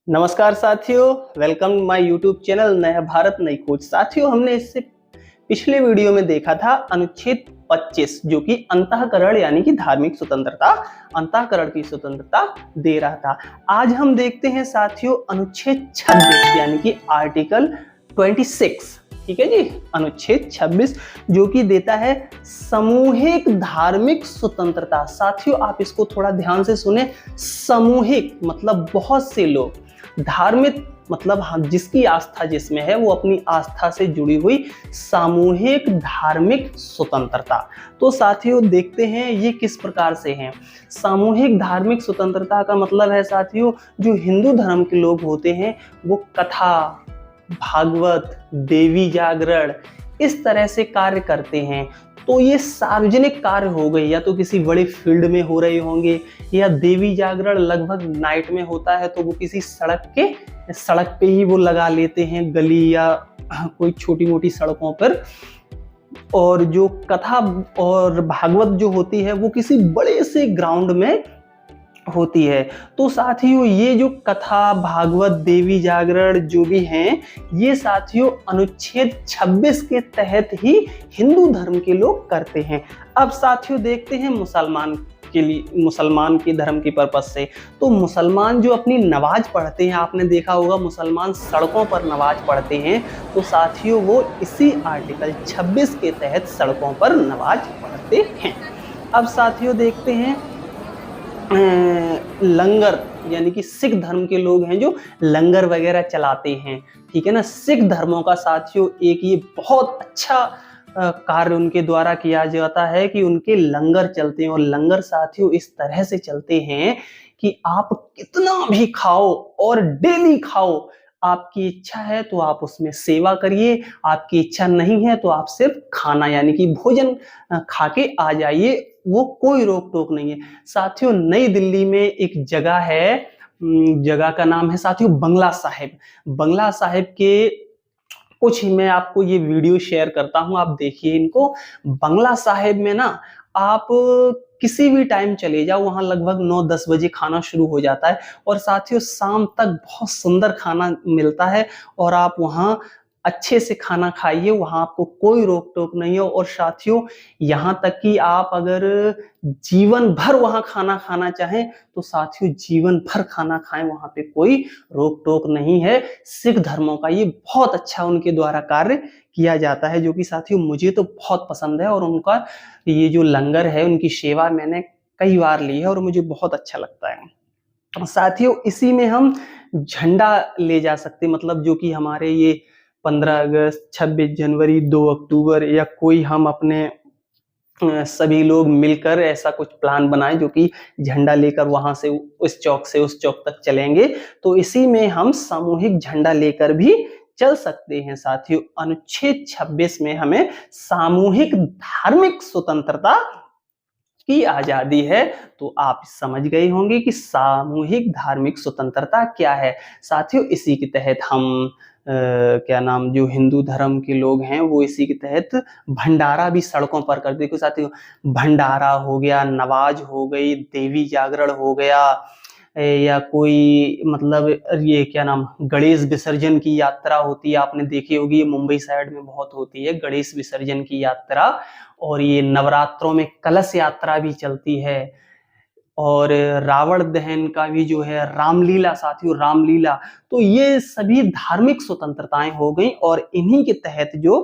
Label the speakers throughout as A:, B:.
A: नमस्कार साथियों, welcome my YouTube channel नया भारत नई खोज। साथियों, हमने इससे पिछले वीडियो में देखा था अनुच्छेद 25 जो कि अंतःकरण यानी कि धार्मिक स्वतंत्रता, अंतःकरण की स्वतंत्रता दे रहा था। आज हम देखते हैं साथियों अनुच्छेद 26 यानी कि आर्टिकल 26। ठीक है जी, अनुच्छेद 26 जो कि देता है सामूहिक धार्मिक स्वतंत्रता। साथियों, आप इसको थोड़ा ध्यान से सुने। सामूहिक मतलब बहुत से लोग, धार्मिक मतलब हम जिसकी आस्था जिसमें है वो अपनी आस्था से जुड़ी हुई सामूहिक धार्मिक स्वतंत्रता। तो साथियों देखते हैं ये किस प्रकार से है। सामूहिक धार्मिक स्वतंत्रता का मतलब है साथियों, जो हिंदू धर्म के लोग होते हैं वो कथा, भागवत, देवी जागरण इस तरह से कार्य करते हैं। तो ये सार्वजनिक कार्य हो गए, या तो किसी बड़े फील्ड में हो रहे होंगे, या देवी जागरण लगभग नाइट में होता है तो वो किसी सड़क पे ही वो लगा लेते हैं, गली या कोई छोटी मोटी सड़कों पर। और जो कथा और भागवत जो होती है वो किसी बड़े से ग्राउंड में होती है। तो साथियों ये जो कथा, भागवत, देवी जागरण जो भी हैं, ये साथियों अनुच्छेद 26 के तहत ही हिंदू धर्म के लोग करते हैं। अब साथियों देखते हैं मुसलमान के धर्म की पर्पस से। तो मुसलमान जो अपनी नमाज पढ़ते हैं, आपने देखा होगा मुसलमान सड़कों पर नमाज पढ़ते हैं, तो साथियों वो इसी आर्टिकल 26 के तहत सड़कों पर नमाज पढ़ते हैं। अब साथियों देखते हैं लंगर, यानी कि सिख धर्म के लोग हैं जो लंगर वगैरह चलाते हैं। ठीक है ना। सिख धर्मों का साथियों एक ये बहुत अच्छा कार्य उनके द्वारा किया जाता है कि उनके लंगर चलते हैं। और लंगर साथियों इस तरह से चलते हैं कि आप कितना भी खाओ और डेली खाओ, आपकी इच्छा है तो आप उसमें सेवा करिए, आपकी इच्छा नहीं है तो आप सिर्फ खाना यानी कि भोजन खा के आ जाइए, वो कोई रोक टोक नहीं है। साथियों नई दिल्ली में एक जगह है, जगह का नाम है साथियों बंगला साहिब। बंगला साहिब के कुछ मैं आपको ये वीडियो शेयर करता हूं, आप देखिए इनको। बंगला साहिब में ना आप किसी भी टाइम चले जाओ, वहां लगभग 9-10 बजे खाना शुरू हो जाता है और साथियों शाम तक बहुत सुंदर खाना मिलता है। और आप वहां अच्छे से खाना खाइए, वहां आपको कोई रोक टोक नहीं है। और साथियों यहाँ तक कि आप अगर जीवन भर वहां खाना खाना चाहें तो साथियों जीवन भर खाना खाएं, वहां पे कोई रोक टोक नहीं है। सिख धर्मों का ये बहुत अच्छा उनके द्वारा कार्य किया जाता है, जो कि साथियों मुझे तो बहुत पसंद है। और उनका ये जो लंगर है, उनकी सेवा मैंने कई बार ली है और मुझे बहुत अच्छा लगता है। साथियों इसी में हम झंडा ले जा सकते, मतलब जो कि हमारे ये 15 अगस्त, 26 जनवरी, 2 अक्टूबर या कोई हम अपने सभी लोग मिलकर ऐसा कुछ प्लान बनाएं जो कि झंडा लेकर वहां से उस चौक से उस चौक तक चलेंगे। तो इसी में हम सामूहिक झंडा लेकर भी चल सकते हैं। साथियों अनुच्छेद 26 में हमें सामूहिक धार्मिक स्वतंत्रता की आजादी है। तो आप समझ गए होंगे कि सामूहिक धार्मिक स्वतंत्रता क्या है। साथियों इसी के तहत हम जो हिंदू धर्म के लोग हैं वो इसी के तहत भंडारा भी सड़कों पर करते। देखो साथियों, भंडारा हो गया, नमाज हो गई, देवी जागरण हो गया, या कोई मतलब ये गणेश विसर्जन की यात्रा होती है, आपने देखी होगी, ये मुंबई साइड में बहुत होती है गणेश विसर्जन की यात्रा। और ये नवरात्रों में कलश यात्रा भी चलती है। और रावण दहन का भी जो है, रामलीला साथियों, रामलीला। तो ये सभी धार्मिक स्वतंत्रताएं हो गई और इन्हीं के तहत जो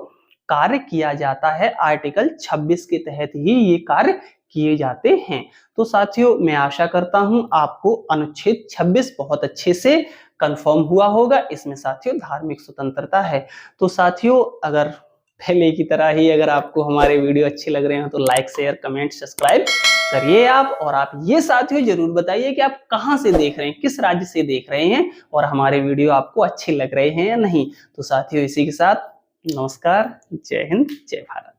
A: कार्य किया जाता है, आर्टिकल 26 के तहत ही ये कार्य किए जाते हैं। तो साथियों मैं आशा करता हूं आपको अनुच्छेद 26 बहुत अच्छे से कंफर्म हुआ होगा। इसमें साथियों धार्मिक स्वतंत्रता है। तो साथियों अगर पहले की तरह ही अगर आपको हमारे वीडियो अच्छे लग रहे हैं तो लाइक, शेयर, कमेंट, सब्सक्राइब करिए आप। और आप ये साथियों जरूर बताइए कि आप कहां से देख रहे हैं, किस राज्य से देख रहे हैं, और हमारे वीडियो आपको अच्छे लग रहे हैं या नहीं। तो साथियों इसी के साथ नमस्कार, जय हिंद, जय भारत।